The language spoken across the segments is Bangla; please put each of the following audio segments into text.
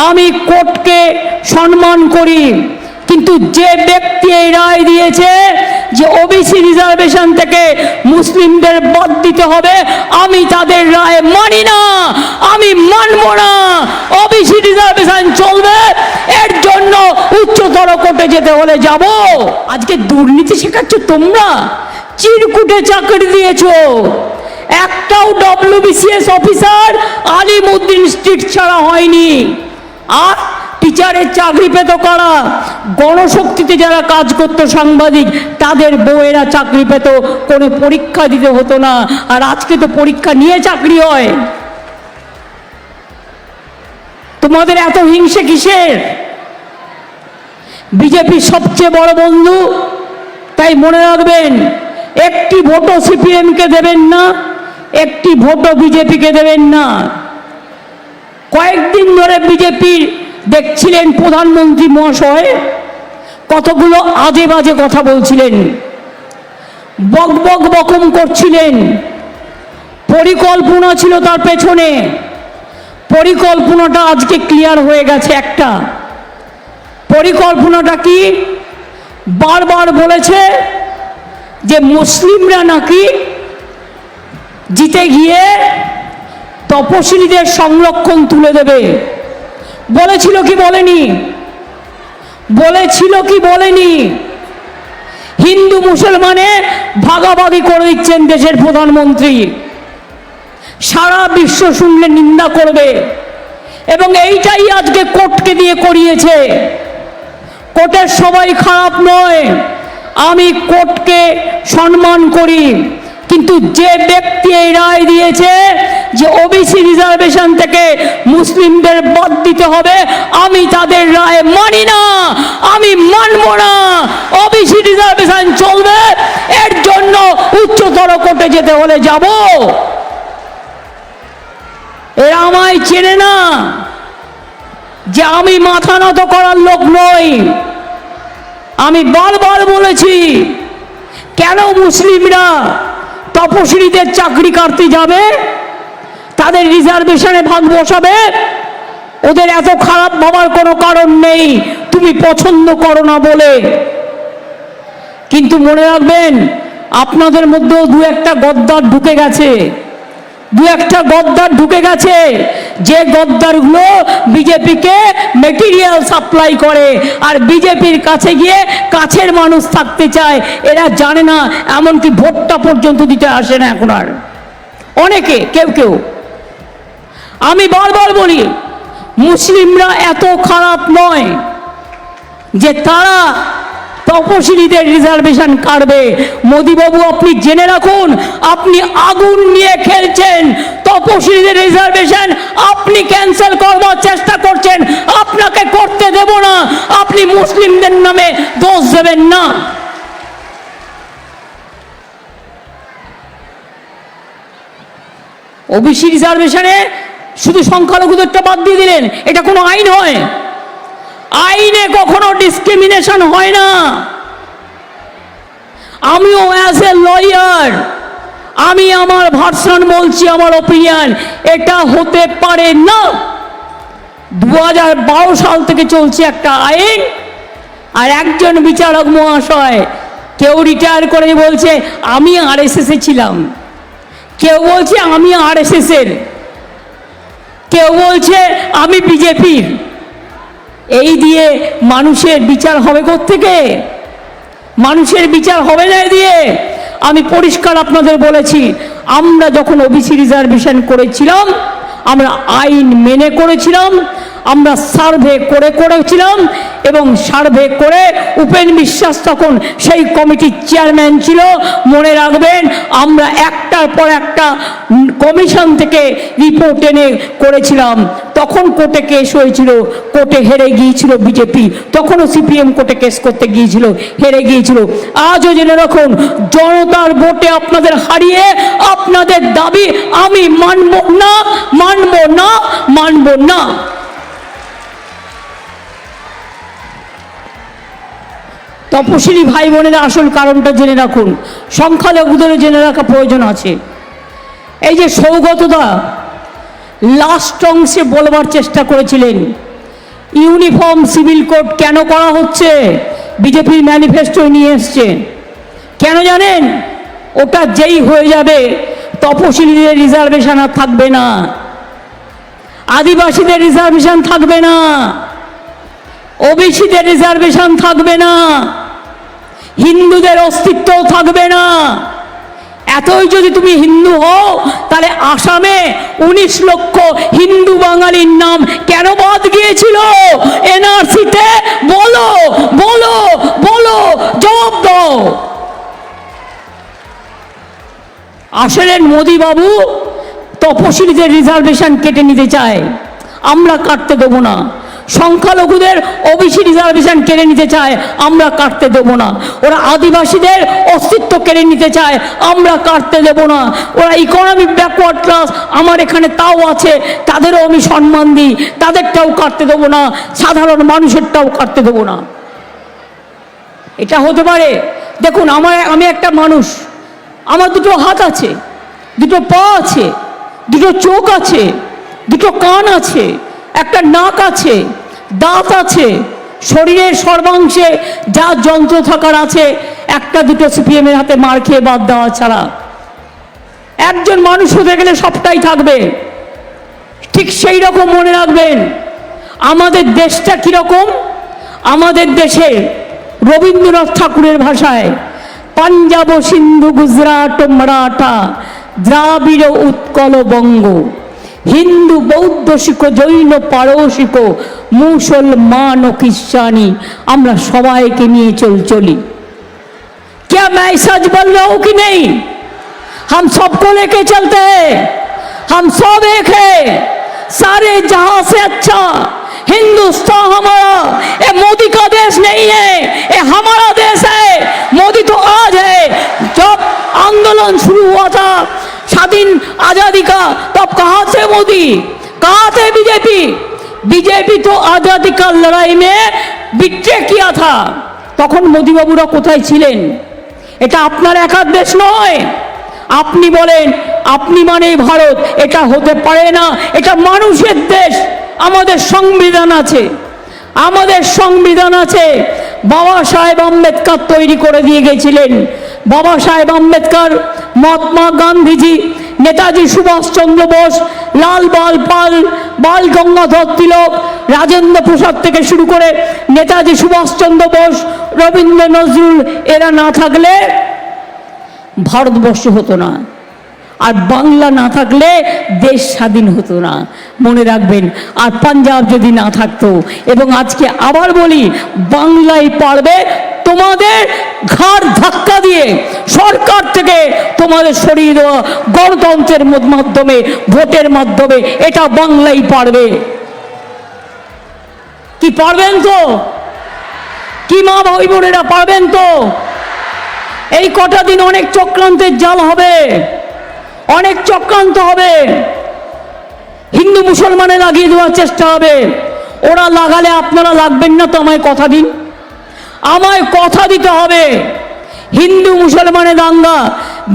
আমি কোর্টকে সম্মান করি, কিন্তু যে ব্যক্তি এই রায় দিয়েছে যে ওবিসি রিজার্ভেশন থেকে মুসলিমদের বাদ দিতে হবে, আমি তাদের রায় মানি না, আমি মানব না। ওবিসি রিজার্ভেশন চলবে, এর জন্য উচ্চতর কোর্টে যেতে হলে যাব। আজকে দুর্নীতি শেখাচ্ছ তোমরা, চিরকুটে চাকরি দিয়েছো। একটাও WBCS অফিসার আলিমউদ্দিন স্ট্রিট ছাড়া হয়নি। আর টিচারের চাকরি পেত কারা? গণশক্তিতে যারা কাজ করতো সাংবাদিক, তাদের বউয়েরা চাকরি পেত, কোনো পরীক্ষা দিতে হতো না। আর আজকে তো পরীক্ষা নিয়ে চাকরি হয়। তোমাদের এত হিংসে কিসের? বিজেপি সবচেয়ে বড় বন্ধু, তাই মনে রাখবেন, একটি ভোটও সিপিএমকে দেবেন না, একটি ভোটও বিজেপিকে দেবেন না। কয়েকদিন ধরে বিজেপির দেখছিলেন প্রধানমন্ত্রী মহাশয় কতগুলো আজে বাজে কথা বলছিলেন, বক বক বকম করছিলেন। পরিকল্পনা ছিল তার পেছনে। পরিকল্পনাটা আজকে ক্লিয়ার হয়ে গেছে। একটা পরিকল্পনাটা কি? বারবার বলেছে যে মুসলিমরা নাকি জিতে গিয়ে তপশিলীদের সংরক্ষণ তুলে দেবে। বলেছিল কি বলেনি? বলেছিল কি বলেনি? হিন্দু মুসলমানে ভাগাভাগি করে দিচ্ছেন দেশের প্রধানমন্ত্রী। সারা বিশ্ব শুনলে নিন্দা করবে, এবং এইটাই আজকে কোর্টকে দিয়ে করিয়েছে। কোর্টের সবাই খারাপ নয়, আমি কোর্টকে সম্মান করি, কিন্তু যে ব্যক্তি এই রায় দিয়েছে যে ওবিসি রিজার্ভেশন থেকে মুসলিমদের বাদ দিতে হবে, আমি তাদের রায় মানি না, আমি মানব না। ওবিসি রিজার্ভেশন চলবে, এর জন্য উচ্চতর কোর্টে যেতে হলে যাব। এরা আমায় চেনে না যে আমি মাথা নত করার লোক নই। আমি বারবার বলেছি, কেন মুসলিমরা তপশিলীদের চাকরি কাটতে যাবে, তাদের রিজার্ভেশনে ভাগ বসাবে? ওদের এত খারাপ ভাবার কোনো কারণ নেই, তুমি পছন্দ করো না বলে। কিন্তু মনে রাখবেন, আপনাদের মধ্যেও দু একটা গদ্দার ঢুকে গেছে, দু একটা গদ্দার ঢুকে গেছে, যে গদ্দারগুলো বিজেপিকে মেটেরিয়াল সাপ্লাই করে আর বিজেপির কাছে গিয়ে কাছের মানুষ থাকতে চায়। এরা জানে না, এমনকি ভোটটা পর্যন্ত দিতে আসে না এখন আর অনেকে, কেউ কেউ। আমি বারবার বলি, মুসলিমরা এত খারাপ নয় যে তারা তপশিলীদের রিজার্ভেশন কাটবে। মোদিবাবু, আপনি জেনে রাখুন, আপনি আগুন নিয়ে খেলছেন। তপশিলীদের রিজার্ভেশন আপনি ক্যান্সেল করবার চেষ্টা করছেন, আপনাকে করতে দেব না। আপনি মুসলিমদের নামে দোষ দেবেন না। ওবিসি রিজার্ভেশনে শুধু সংখ্যালঘুদেরটা বাদ দিয়ে দিলেন, এটা কোনো আইন হয়? আইনে কখনো ডিসক্রিমিনেশন হয় না। আমিও অ্যাজ এ লয়ার আমি আমার ভার্সন বলছি, আমার ওপিনিয়ন, এটা হতে পারে না। 2012 সাল থেকে চলছে একটা আইন, আর একজন বিচারক মহাশয়, কেউ রিটায়ার করে বলছে আমি RSS-এ ছিলাম, কেউ বলছে আমি RSS-এর, কেউ বলছে আমি বিজেপির। এই দিয়ে মানুষের বিচার হবে কোত্থেকে? মানুষের বিচার হবে না দিয়ে। আমি পরিষ্কার আপনাদের বলেছি, আমরা যখন ওবিসি রিজার্ভেশন করেছিলাম, আমরা আইন মেনে করেছিলাম, আমরা সার্ভে করেছিলাম, এবং সার্ভে করে উপেন বিশ্বাস তখন সেই কমিটির চেয়ারম্যান ছিল। মনে রাখবেন, আমরা একটার পর একটা কমিশন থেকে রিপোর্ট এনে করেছিলাম। তখন কোর্টে কেস হয়েছিল, কোর্টে হেরে গিয়েছিল বিজেপি। তখনও সিপিএম কোর্টে কেস করতে গিয়েছিল, হেরে গিয়েছিল। আজও জেনে রাখুন, জনতার ভোটে আপনাদের হারিয়ে আপনাদের দাবি আমি মানব না, মানব না, মানব না। তপশিলী ভাই বোনেরা আসল কারণটা জেনে রাখুন, সংখ্যালঘুদের জেনে রাখা প্রয়োজন আছে। এই যে সৌগতদা লাস্ট অংশে বলবার চেষ্টা করেছিলেন ইউনিফর্ম সিভিল কোড কেন করা হচ্ছে? বিজেপির ম্যানিফেস্টোয় নিয়ে এসছে। কেন জানেন? ওটা যেই হয়ে যাবে তপশিলীদের রিজার্ভেশন আর থাকবে না, আদিবাসীদের রিজার্ভেশন থাকবে না, ওবিসিদের রিজার্ভেশন থাকবে না, হিন্দুদের অস্তিত্বও থাকবে না। এতই যদি তুমি হিন্দু হও, তাহলে আসামে 19 লক্ষ হিন্দু বাঙালির নাম কেন বাদ গিয়েছিল এনআরসিতে? বলো বলো বলো, জবাব দাও। আসলেন মোদি বাবু তপশিলীদের রিজার্ভেশন কেটে নিতে চায়, আমরা কাটতে দেবো না। সংখ্যালঘুদের ওবিসি রিজার্ভেশন কেড়ে নিতে চায়, আমরা কাটতে দেবো না। ওরা আদিবাসীদের অস্তিত্ব কেড়ে নিতে চায়, আমরা কাটতে দেবো না। ওরা ইকোনমিক ব্যাকওয়ার্ড ক্লাস, আমার এখানে তাও আছে, তাদেরও আমি সম্মান দিই, তাদেরটাও কাটতে দেবো না, সাধারণ মানুষেরটাও কাটতে দেবো না। এটা হতে পারে? দেখুন, আমি একটা মানুষ, আমার দুটো হাত আছে, দুটো পা আছে, দুটো চোখ আছে, দুটো কান আছে, একটা নাক আছে, দাঁত আছে, শরীরের সর্বাংশে যা যন্ত্র থাকার আছে, একটা দুটো সিপিএমের হাতে মার খেয়ে বাদ দেওয়া ছাড়া। একজন মানুষ হতে গেলে সবটাই থাকবে। ঠিক সেই রকম মনে রাখবেন, আমাদের দেশটা কিরকম? আমাদের দেশে রবীন্দ্রনাথ ঠাকুরের ভাষায় পাঞ্জাব সিন্ধু গুজরাট মারাঠা দ্রাবিড় উৎকল বঙ্গ, হিন্দু বৌদ্ধ শিখ জৈন পারসিক মুসলমান ও খ্রিস্টানি, আমরা সবাইকে নিয়ে চলি। क्या मैं सच बोल रहा हूं कि नहीं? हम सबको लेके चलते हैं, हम सब एक है, सारे जहां से अच्छा हिंदुस्तान हमारा। ये मोदी का देश नहीं है, ये हमारा देश है। मोदी तो आज है, जब आंदोलन शुरू हुआ था स्वाधीन आजादी का, तब कहां थे मोदी, कहां थे बीजेपी? बीजेपी तो आजादी का लड़ाई में বিট্রে किया था। তখন মোদি বাবুরা কোথায় ছিলেন? এটা আপনার একার দেশ নয়। আপনি বলেন আপনি মানেই ভারত, এটা হতে পারে না। এটা মানুষের দেশ। আমাদের সংবিধান আছে, আমাদের সংবিধান আছে। বাবা সাহেব আম্বেদকর তৈরি করে দিয়ে গেছিলেন। বাবা সাহেব আম্বেদকর, মহাত্মা গান্ধীজি, নেতাজি সুভাষচন্দ্র বোস, লাল বাল পাল, বাল গঙ্গাধর তিলক, রাজেন্দ্র প্রসাদ থেকে শুরু করে নেতাজি সুভাষচন্দ্র বোস, রবীন্দ্র নজরুল, এরা না থাকলে ভারতবর্ষ হতো না। আর বাংলা না থাকলে দেশ স্বাধীন হতো না, মনে রাখবেন। আর পাঞ্জাব যদি না থাকতো, এবং আজকে আবার বলি, বাংলাই পারবে তোমাদের ঘাড় ধাক্কা দিয়ে সরকার থেকে তোমাদের সরিয়ে দেওয়া, গণতন্ত্রের মাধ্যমে, ভোটের মাধ্যমে। এটা বাংলাই পারবে। কি পারবেন তো? কি মা ভাই বোনেরা পারবেন তো? এই কটা দিন অনেক চক্রান্তের জাল হবে, অনেক চক্রান্ত হবে। হিন্দু মুসলমানে লাগিয়ে দেওয়ার চেষ্টা হবে। ওরা লাগালে আপনারা লাগবেন না তো? আমায় কথা দিন, আমায় কথা দিতে হবে। হিন্দু মুসলমানে দাঙ্গা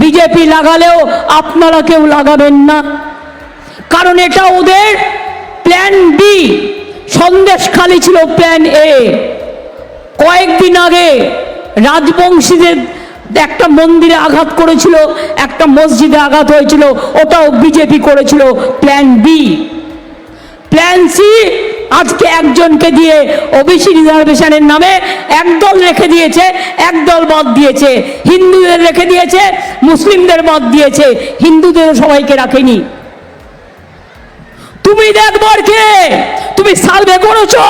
বিজেপি লাগালেও আপনারা কেউ লাগাবেন না, কারণ এটা ওদের প্ল্যান বি। সন্দেশখালি ছিল প্ল্যান এ। কয়েকদিন আগে রাজবংশীদের একটা মন্দিরে আঘাত করেছিল, একটা মসজিদে আঘাত হয়েছিল, ওটাও বিজেপি করেছিল, প্ল্যান বি। প্ল্যান সি আজকে একজনকে দিয়ে ওবিসি রিজার্ভেশনের নামে একদল রেখে দিয়েছে, একদল বাদ দিয়েছে। হিন্দুদের রেখে দিয়েছে, মুসলিমদের বাদ দিয়েছে, হিন্দুদের সবাইকে রাখেনি। তুমি দেখবার কে? তুমি সার্ভে করেছো,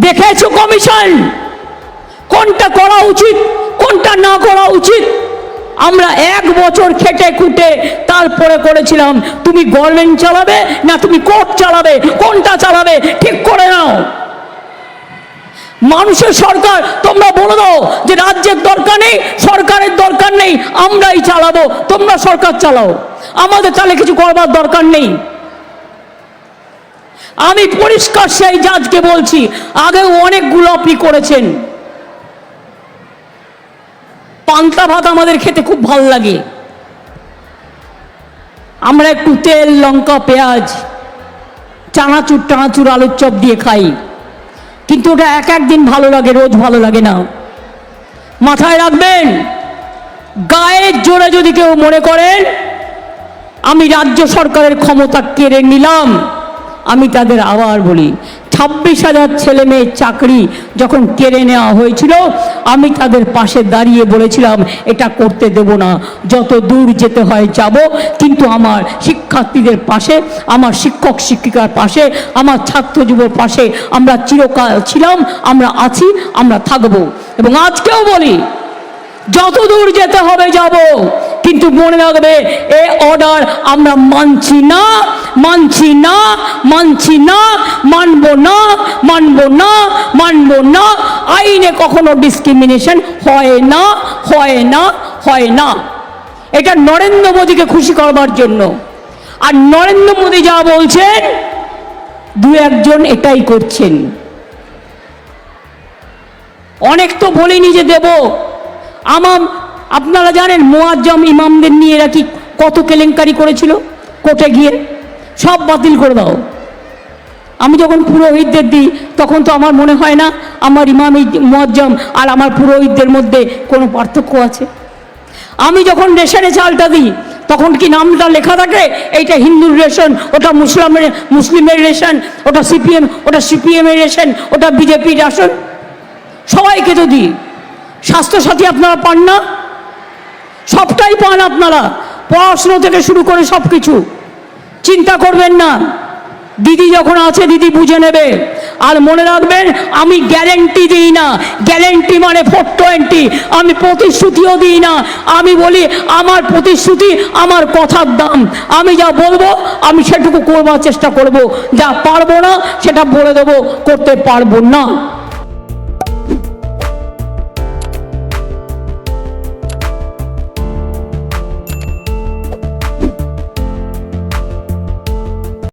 দেখেছো কমিশন কোনটা করা উচিত, কোনটা না করা উচিত? আমরা 1 বছর খেটে খুঁটে তারপরে করেছিলাম। তুমি গভর্নমেন্ট চালাবে না তুমি কোর্ট চালাবে, কোনটা চালাবে ঠিক করে নাও। মানুষের সরকার তোমরা বলে দাও যে রাজ্যের দরকার নেই, সরকারের দরকার নেই, আমরাই চালাবো, তোমরা সরকার চালাও, আমাদের তাহলে কিছু করবার দরকার নেই। আমি পরিষ্কার সেই জাজকে বলছি, আগেও অনেকগুলো আপনি করেছেন। পান্তা ভাত আমাদের খেতে খুব ভাল লাগে। আমরা একটু তেল, লঙ্কা, পেঁয়াজ চানাচুর টানাচুর আলুর চপ দিয়ে খাই, কিন্তু ওটা এক একদিন ভালো লাগে, রোজ ভালো লাগে না। মাথায় রাখবেন, গায়ের জোরে যদি কেউ মনে করেন আমি রাজ্য সরকারের ক্ষমতা কেড়ে নিলাম, আমি তাদের আবার বলি 26,000 ছেলে মেয়ের চাকরি যখন কেড়ে নেওয়া হয়েছিল আমি তাদের পাশে দাঁড়িয়ে বলেছিলাম এটা করতে দেব না, যত দূর যেতে হয় যাব, কিন্তু আমার শিক্ষার্থীদের পাশে, আমার শিক্ষক শিক্ষিকার পাশে, আমার ছাত্র যুবর পাশে আমরা চিরকাল ছিলাম, আমরা আছি, আমরা থাকব। এবং আজকেও বলি যত দূর যেতে হবে যাব, কিন্তু মনে রাখবে এ অর্ডার আমরা মানছি না, মানছি না, মানছি না, মানব না, মানব না, মানব না। আইনে কখনো ডিসক্রিমিনেশন হয় না, হয় না, হয় না। এটা নরেন্দ্র মোদীকে খুশি করবার জন্য। আর নরেন্দ্র মোদী যা বলছেন দু একজন এটাই করছেন। অনেক তো বলিনি যে দেব। আপনারা জানেন মুয়াজ্জম ইমামদের নিয়ে এরা কি কত কেলেঙ্কারি করেছিল, কোর্টে গিয়ে সব বাতিল করে দাও। আমি যখন পুরোহিতদের দিই তখন তো আমার মনে হয় না আমার ইমাম মুয়াজ্জম আর আমার পুরোহিতদের মধ্যে কোনো পার্থক্য আছে। আমি যখন রেশনে চালটা দিই তখন কি নামটা লেখা থাকে এইটা হিন্দুর রেশন, ওটা মুসলিমের রেশন, ওটা সিপিএমের রেশন, ওটা বিজেপির রেশন? সবাইকে তো দিই। স্বাস্থ্যসাথী আপনারা পান না? সবটাই পান আপনারা, পড়াশুনো থেকে শুরু করে সব কিছু। চিন্তা করবেন না, দিদি যখন আছে দিদি বুঝে নেবে। আর মনে রাখবেন আমি গ্যারেন্টি দিই না, গ্যারেন্টি মানে 420। আমি প্রতিশ্রুতিও দিই না, আমি বলি আমার প্রতিশ্রুতি আমার কথার দাম। আমি যা বলবো আমি সেটুকু করবার চেষ্টা করব, যা পারবো না সেটা বলে দেবো করতে পারবো না।